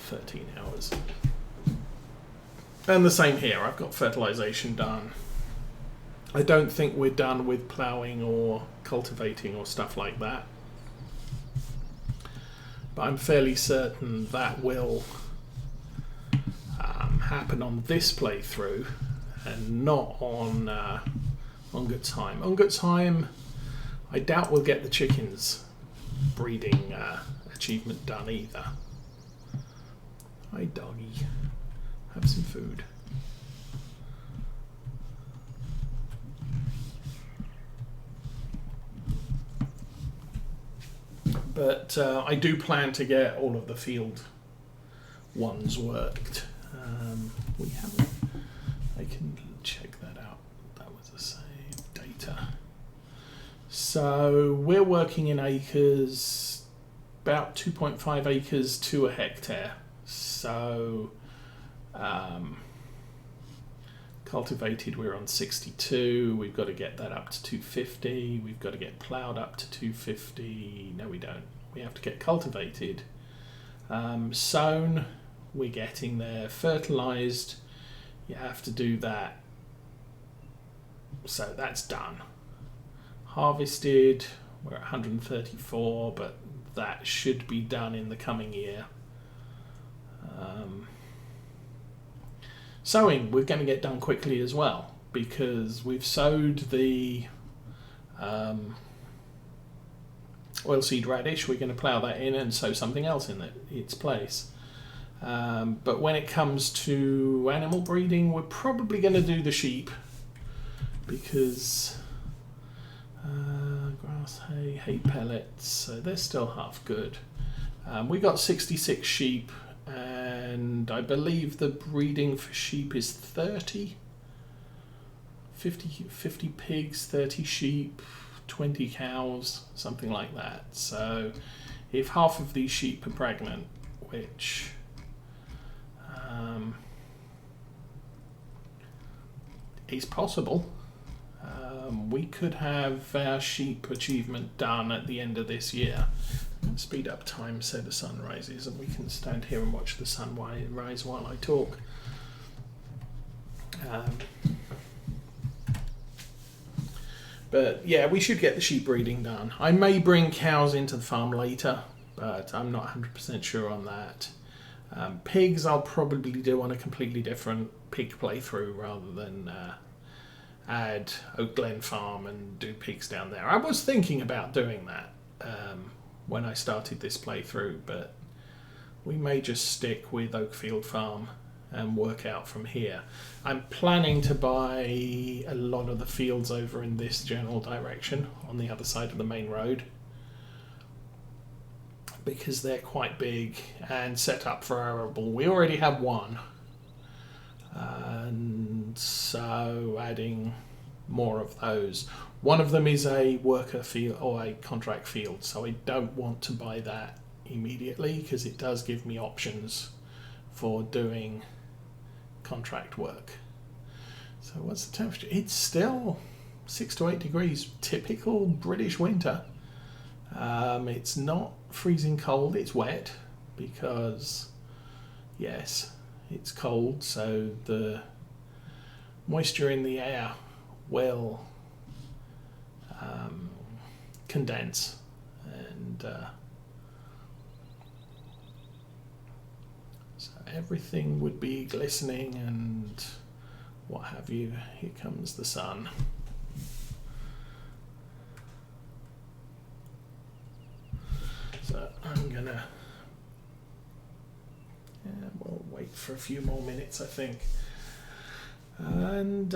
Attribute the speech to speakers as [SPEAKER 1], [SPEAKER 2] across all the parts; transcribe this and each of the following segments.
[SPEAKER 1] 13 hours. And the same here, I've got fertilisation done. I don't think we're done with ploughing or cultivating or stuff like that. But I'm fairly certain that will happen on this playthrough and not on good time. On good time, I doubt we'll get the chickens breeding achievement done either. Hi doggy, have some food. But I do plan to get all of the field ones worked. We haven't. I can check that out. That was a save data. So we're working in acres, about 2.5 acres to a hectare. So cultivated, we're on 62. We've got to get that up to 250. We've got to get ploughed up to 250. No, we don't. We have to get cultivated. Sown, we're getting there. Fertilised, you have to do that. So that's done. Harvested, we're at 134, but that should be done in the coming year. Sowing, we're going to get done quickly as well, because we've sowed the oilseed radish. We're going to plough that in and sow something else in its place. But when it comes to animal breeding, we're probably going to do the sheep, because grass, hay pellets, so they're still half good. We got 66 sheep, and I believe the breeding for sheep is 50 pigs, 30 sheep, 20 cows, something like that. So if half of these sheep are pregnant, which is possible, we could have our sheep achievement done at the end of this year. Speed up time so the sun rises and we can stand here and watch the sun rise while I talk. But yeah, we should get the sheep breeding done. I may bring cows into the farm later, but I'm not 100% sure on that. Pigs I'll probably do on a completely different pig playthrough rather than add Oak Glen Farm and do pigs down there. I was thinking about doing that when I started this playthrough, but we may just stick with Oakfield Farm and work out from here. I'm planning to buy a lot of the fields over in this general direction on the other side of the main road, because they're quite big and set up for arable. We already have one, and so adding more of those. One of them is a worker field or a contract field, so I don't want to buy that immediately because it does give me options for doing contract work. So what's the temperature? It's still 6 to 8 degrees, typical British winter. It's not freezing cold, it's wet because yes, it's cold, so the moisture in the air will condense, and so everything would be glistening and what have you. Here comes the sun. So I'm gonna we'll wait for a few more minutes, I think, and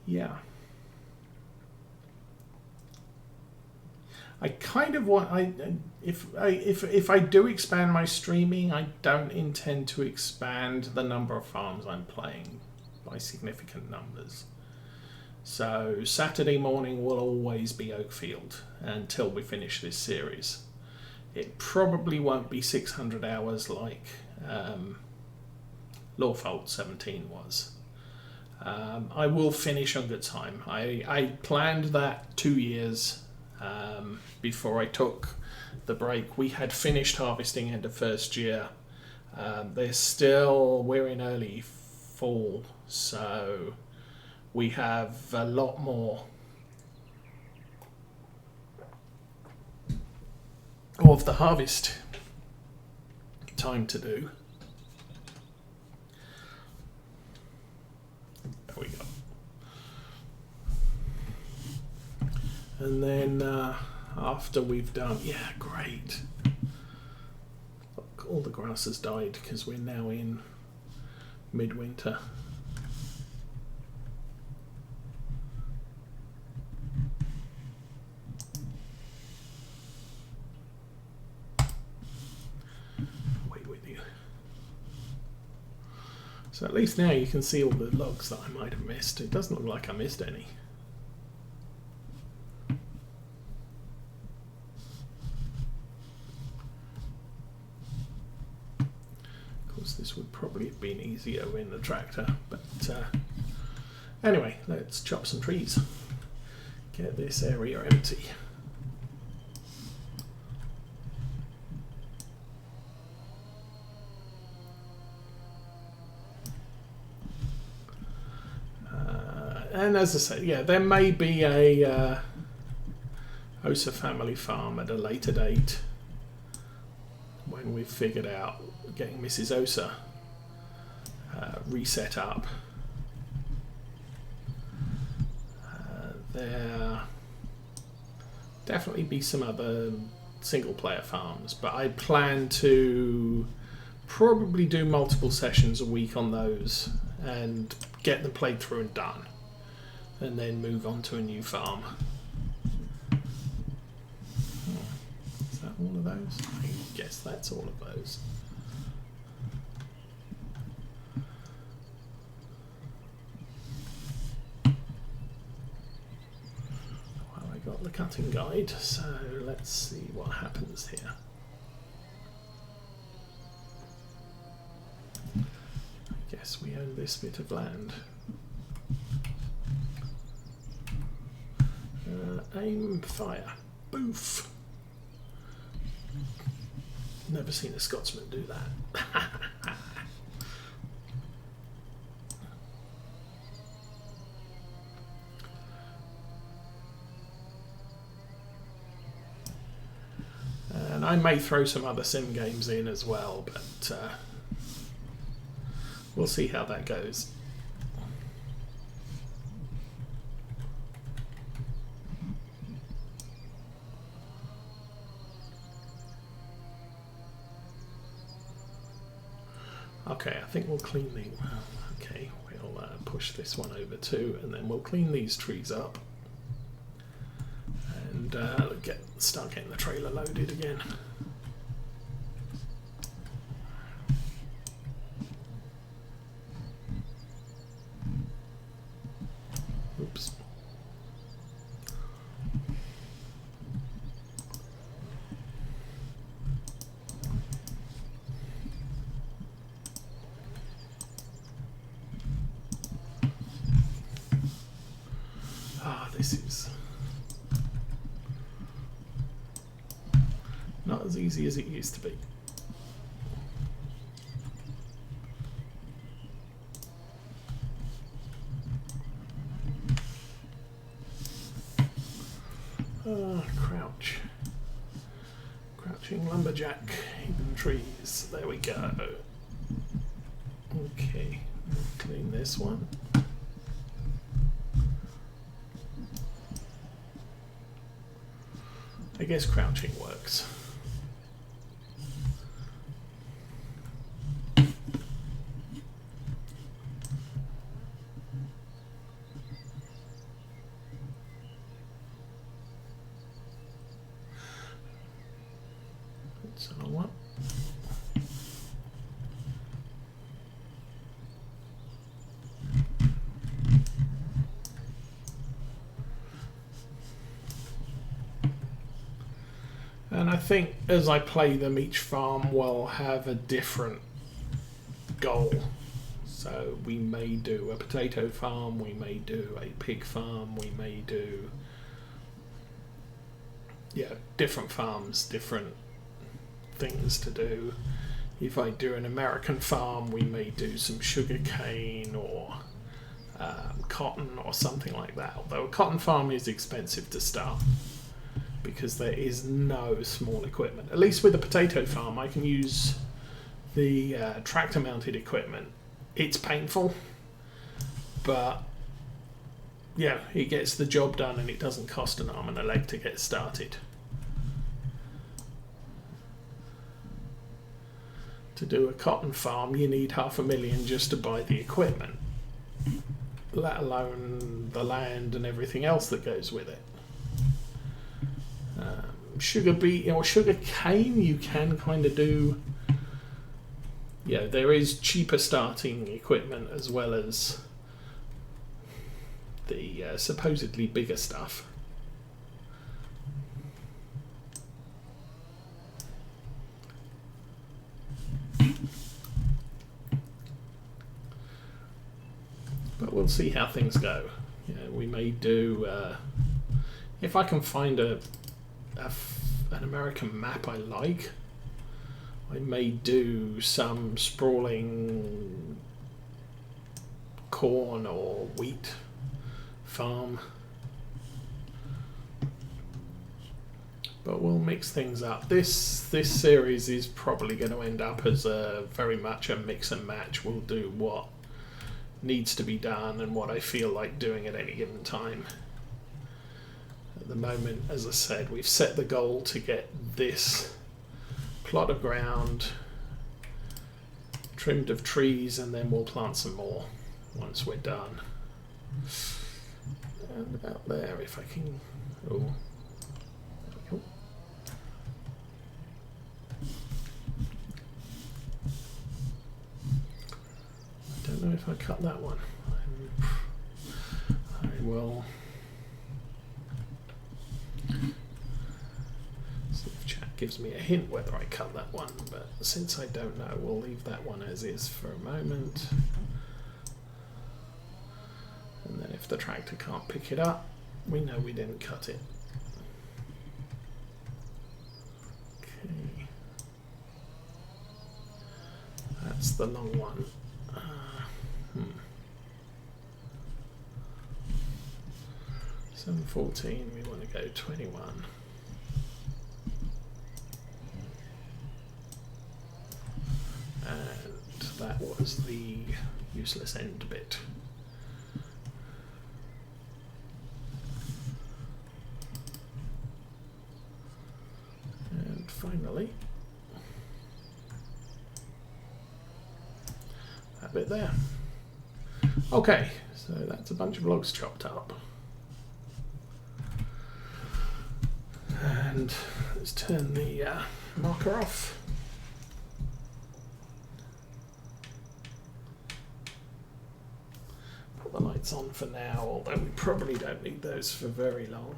[SPEAKER 1] yeah, I kind of want, if I do expand my streaming, I don't intend to expand the number of farms I'm playing by significant numbers. So Saturday morning will always be Oakfield until we finish this series. It probably won't be 600 hours like Lawfold 17 was. I will finish on good time. I planned that 2 years before I took the break, we had finished harvesting end of first year. We're in early fall, so we have a lot more of the harvest time to do. There we go. And then after we've done, yeah, great. Look, all the grass has died because we're now in midwinter. So at least now you can see all the logs that I might have missed. It doesn't look like I missed any. Of course, this would probably have been easier in the tractor, but anyway, let's chop some trees. Get this area empty. And as I say, yeah, there may be a Osa family farm at a later date when we've figured out getting Mrs. Osa reset up. There definitely be some other single player farms, but I plan to probably do multiple sessions a week on those and get them played through and done, and then move on to a new farm. Is that all of those? I guess that's all of those. Well, I got the cutting guide, so let's see what happens here. I guess we own this bit of land. Aim, fire, boof. Never seen a Scotsman do that. And I may throw some other sim games in as well, but we'll see how that goes. Okay, I think we'll clean the... Okay, we'll push this one over too, and then we'll clean these trees up and start getting the trailer loaded again. Oops. This is not as easy as it used to be. Crouching lumberjack, hidden trees. There we go. Okay, clean this one. I guess crouching works. That's another one. And I think as I play them, each farm will have a different goal. So we may do a potato farm, we may do a pig farm, we may do, yeah, different farms, different things to do. If I do an American farm, we may do some sugar cane or cotton or something like that. Although a cotton farm is expensive to start because there is no small equipment. At least with a potato farm, I can use the tractor mounted equipment. It's painful, but yeah, it gets the job done and it doesn't cost an arm and a leg to get started. To do a cotton farm, you need $500,000 just to buy the equipment, let alone the land and everything else that goes with it. Sugar beet or sugar cane, you can kind of do. Yeah, there is cheaper starting equipment as well as the supposedly bigger stuff. But we'll see how things go. Yeah, we may do, if I can find an American map I like, I may do some sprawling corn or wheat farm. But we'll mix things up. This series is probably going to end up as very much a mix and match. We'll do what needs to be done and what I feel like doing at any given time. At the moment, as I said, we've set the goal to get this plot of ground trimmed of trees, and then we'll plant some more once we're done. And about there, if I can. Oh, there we go. I don't know if I cut that one. I will. See if chat gives me a hint whether I cut that one, but since I don't know, we'll leave that one as is for a moment. And then if the tractor can't pick it up, we know we didn't cut it. Okay. That's the long one. 714, we want to go 21. And that was the useless end bit. And finally, that bit there. Okay, so that's a bunch of logs chopped up. And let's turn the marker off. Put the lights on for now, although we probably don't need those for very long.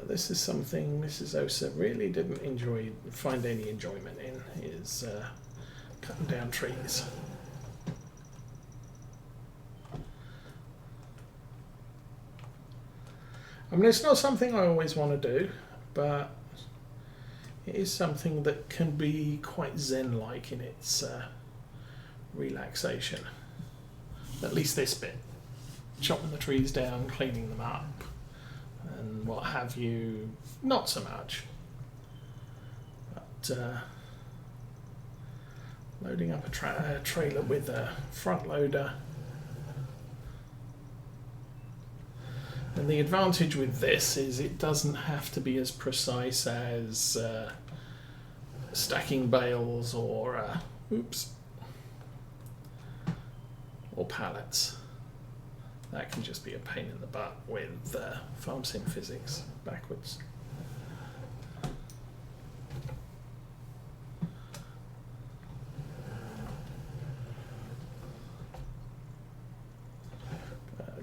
[SPEAKER 1] This is something Mrs. Osa really didn't find any enjoyment in, is cutting down trees. I mean, it's not something I always want to do, but it is something that can be quite zen-like in its relaxation. At least this bit. Chopping the trees down, cleaning them up, and what have you, not so much. But loading up a trailer with a front loader. And the advantage with this is it doesn't have to be as precise as stacking bales or pallets. That can just be a pain in the butt with farm sim physics backwards.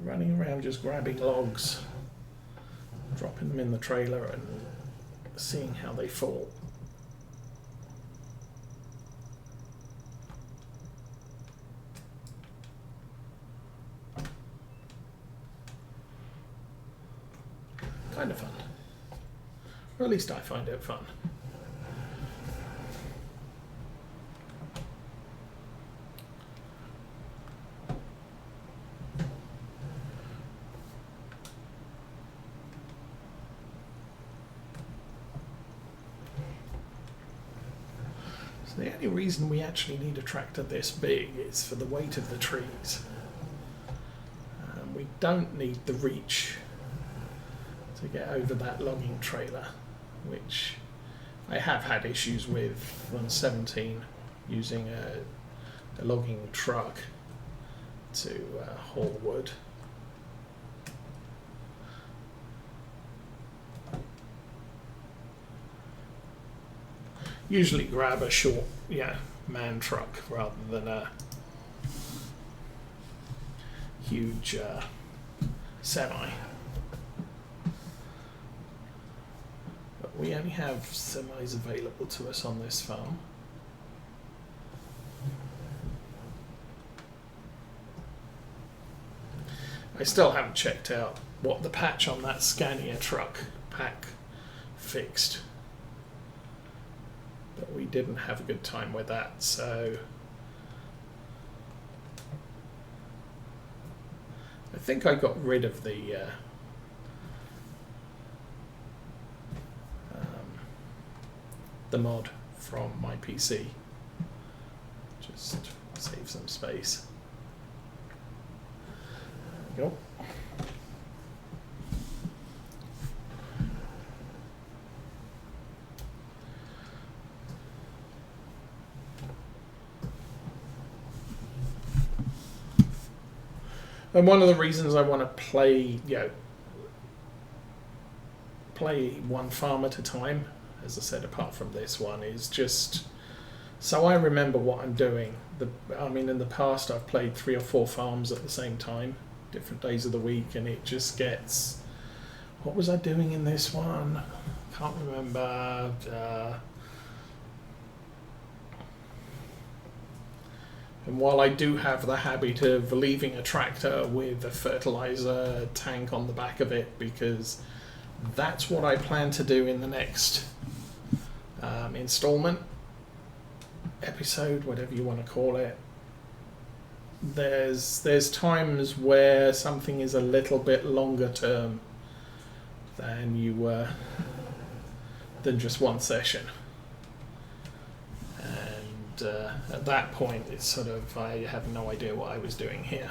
[SPEAKER 1] Running around just grabbing logs, dropping them in the trailer and seeing how they fall. Kind of fun. Or at least I find it fun. So the only reason we actually need a tractor this big is for the weight of the trees. We don't need the reach to get over that logging trailer, which I have had issues with on 17 using a logging truck to haul wood. Usually grab a short, man truck rather than a huge semi. But we only have semis available to us on this farm. I still haven't checked out what the patch on that Scania truck pack fixed. But we didn't have a good time with that, so I think I got rid of the mod from my PC. Just save some space. There we go. And one of the reasons I want to play one farm at a time, as I said, apart from this one, is just so I remember what I'm doing. In the past I've played 3 or 4 farms at the same time, different days of the week, and it just gets, what was I doing in this one? Can't remember. And while I do have the habit of leaving a tractor with a fertilizer tank on the back of it, because that's what I plan to do in the next installment, episode, whatever you want to call it, there's times where something is a little bit longer term than than just one session. At that point, it's sort of, I have no idea what I was doing here.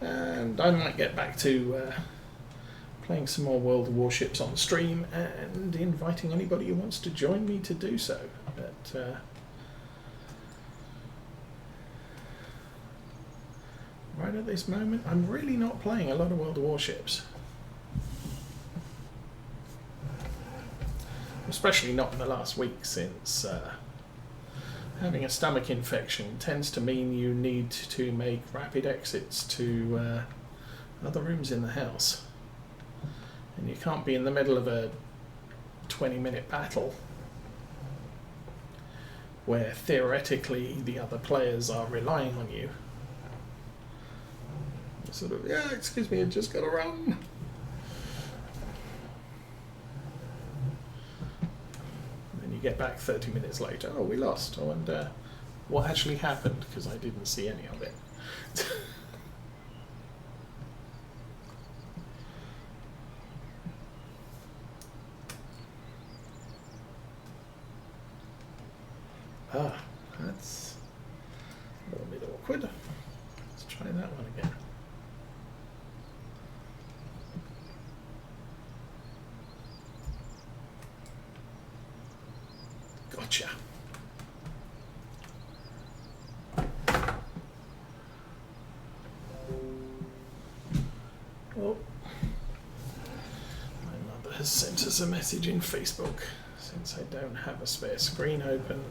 [SPEAKER 1] And I might get back to playing some more World of Warships on stream and inviting anybody who wants to join me to do so. But right at this moment, I'm really not playing a lot of World of Warships. Especially not in the last week, since having a stomach infection tends to mean you need to make rapid exits to other rooms in the house. And you can't be in the middle of a 20-minute battle where theoretically the other players are relying on you. Sort of, excuse me, I just got to run. Get back 30 minutes later, we lost. I wonder what actually happened, because I didn't see any of it. That's a little bit awkward. Let's try that one again. Gotcha. Oh, my mother has sent us a message in Facebook. Since I don't have a spare screen open,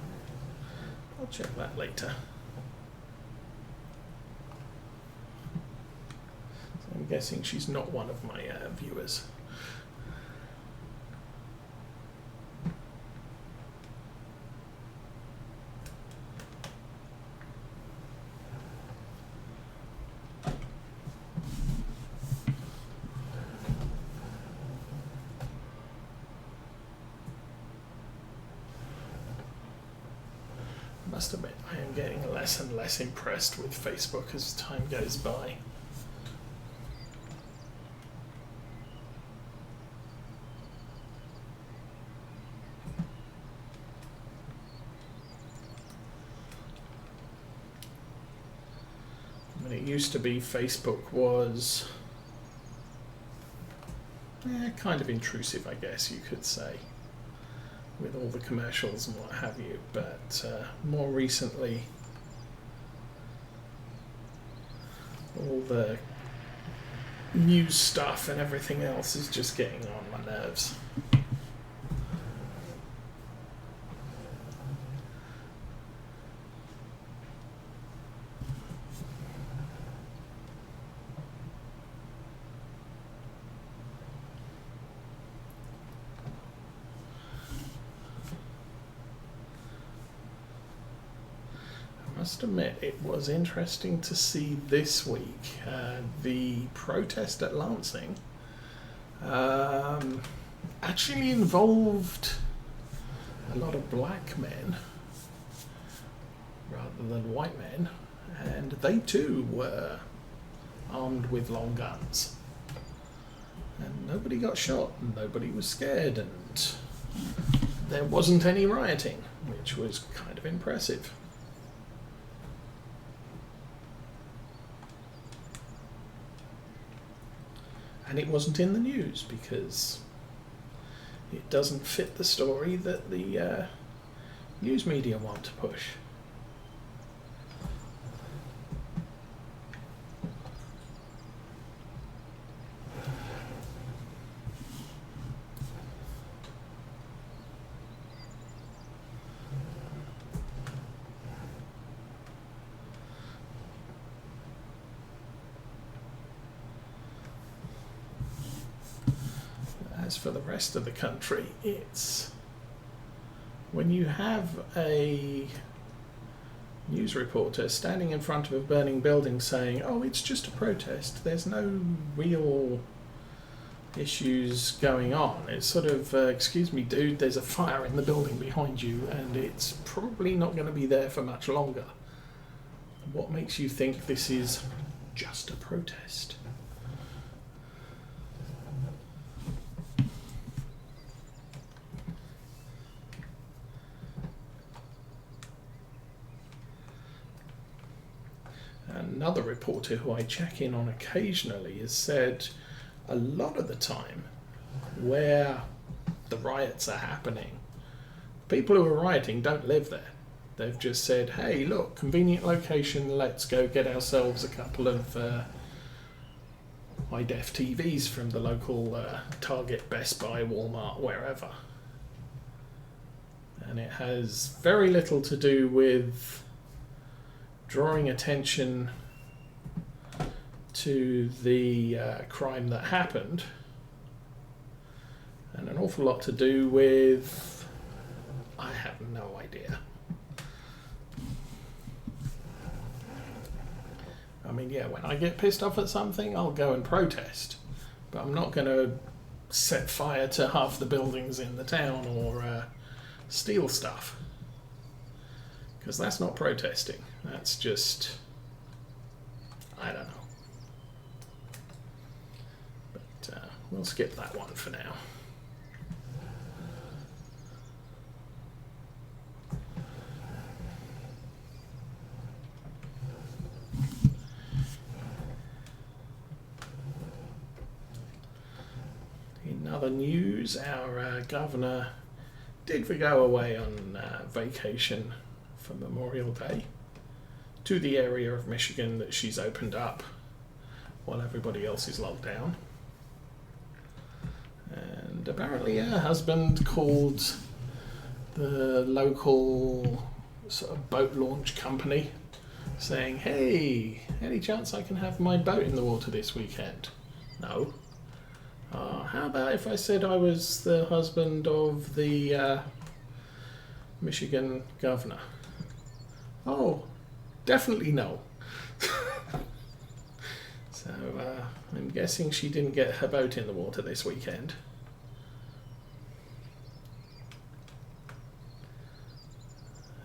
[SPEAKER 1] I'll check that later. guessing she's not one of my viewers. I must admit, I am getting less and less impressed with Facebook as time goes by. I mean, it used to be Facebook was kind of intrusive, I guess you could say, with all the commercials and what have you, but more recently all the news stuff and everything else is just getting on my nerves. I must admit, it was interesting to see this week the protest at Lansing actually involved a lot of black men rather than white men, and they too were armed with long guns, and nobody got shot and nobody was scared, and there wasn't any rioting, which was kind of impressive. And it wasn't in the news because it doesn't fit the story that the news media want to push. As for the rest of the country, it's when you have a news reporter standing in front of a burning building saying, oh, it's just a protest, there's no real issues going on. It's sort of, excuse me, dude, there's a fire in the building behind you and it's probably not going to be there for much longer. What makes you think this is just a protest? Another reporter who I check in on occasionally has said a lot of the time where the riots are happening, people who are rioting don't live there. They've just said, hey, look, convenient location, let's go get ourselves a couple of high-def TVs from the local Target, Best Buy, Walmart, wherever. And it has very little to do with drawing attention to the crime that happened, and an awful lot to do with, I have no idea. I mean, yeah, when I get pissed off at something, I'll go and protest, but I'm not going to set fire to half the buildings in the town or steal stuff, because that's not protesting. That's just, I don't know. But we'll skip that one for now. In other news, our governor did go away on vacation for Memorial Day to the area of Michigan that she's opened up while everybody else is locked down. And apparently her husband called the local sort of boat launch company saying, hey, any chance I can have my boat in the water this weekend? No. How about if I said I was the husband of the Michigan governor? Oh, definitely no. So I'm guessing she didn't get her boat in the water this weekend.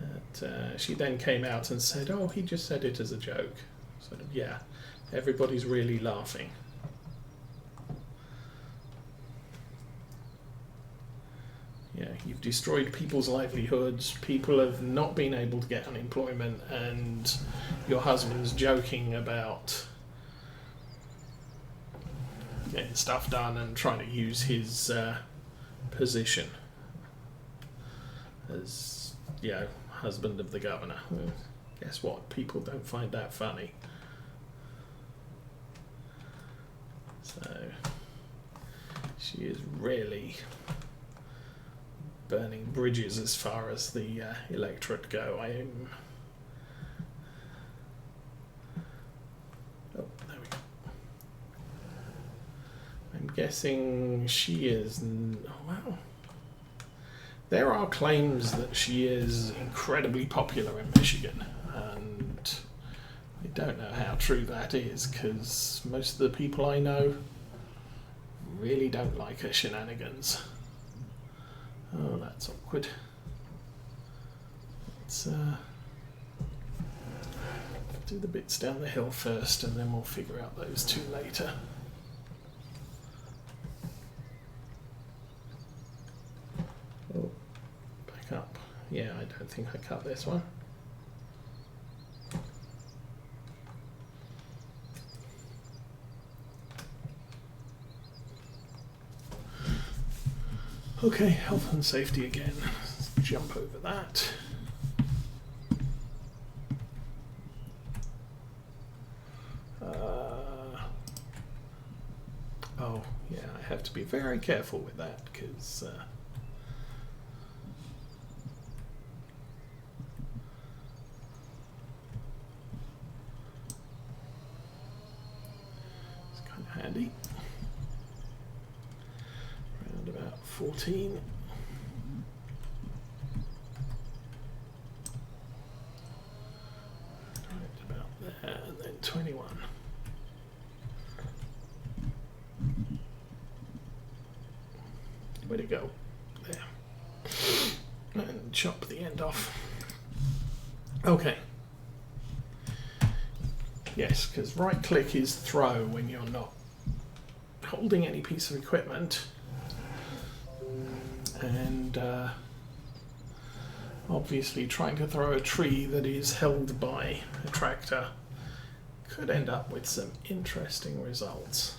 [SPEAKER 1] But she then came out and said, oh, he just said it as a joke. Sort of, yeah, everybody's really laughing. Yeah, you've destroyed people's livelihoods, people have not been able to get unemployment, and your husband's joking about getting stuff done and trying to use his position as, you know, husband of the governor. Well, guess what? People don't find that funny. So she is really burning bridges as far as the electorate go. Oh, there we go. I'm guessing she is. Oh, wow. There are claims that she is incredibly popular in Michigan, and I don't know how true that is, because most of the people I know really don't like her shenanigans. Oh, that's awkward. Let's do the bits down the hill first, and then we'll figure out those two later. Oh, back up. Yeah, I don't think I cut this one. Okay, health and safety again. Let's jump over that. Oh, yeah, I have to be very careful with that, because it's kind of handy. Around about 14. Right about there, and then 21. Way to go. There. And chop the end off. Okay. Yes, because right click is throw when you're not holding any piece of equipment. And obviously trying to throw a tree that is held by a tractor could end up with some interesting results.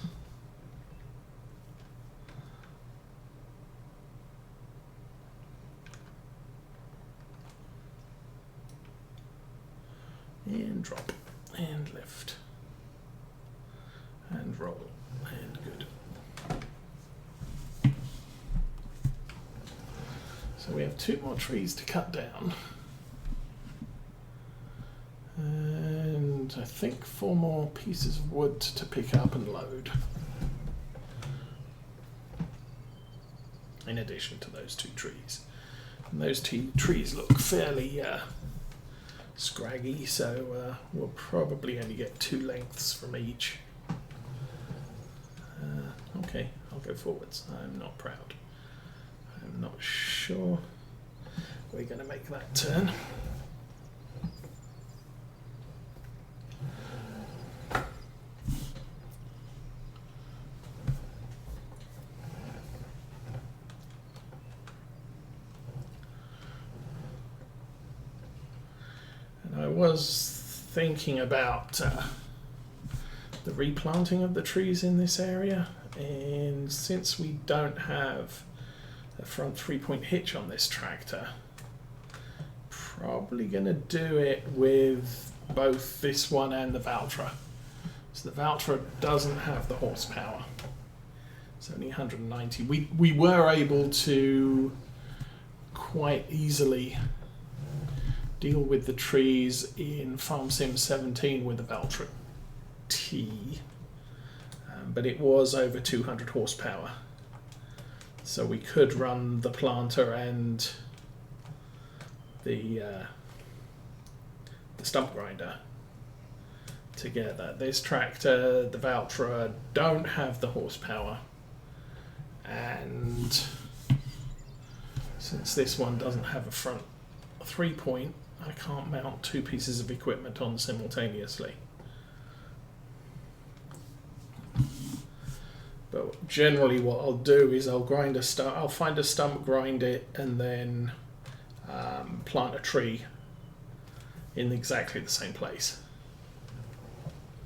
[SPEAKER 1] And drop, and lift, and roll, and good. So we have 2 more trees to cut down, and I think 4 more pieces of wood to pick up and load, in addition to those 2 trees. And those 2 trees look fairly scraggy, so we'll probably only get 2 lengths from each. Okay, I'll go forwards. I'm not proud. I'm not sure we're going to make that turn. I was thinking about the replanting of the trees in this area, and since we don't have a front 3-point hitch on this tractor, probably going to do it with both this one and the Valtra. So the Valtra doesn't have the horsepower. It's only 190. We were able to quite easily deal with the trees in Farm Sim 17 with the Valtra T, but it was over 200 horsepower. So we could run the planter and the stump grinder together. This tractor, the Valtra, don't have the horsepower, and since this one doesn't have a front 3-point, I can't mount two pieces of equipment on simultaneously. But generally what I'll do is I'll find a stump, grind it, and then plant a tree in exactly the same place.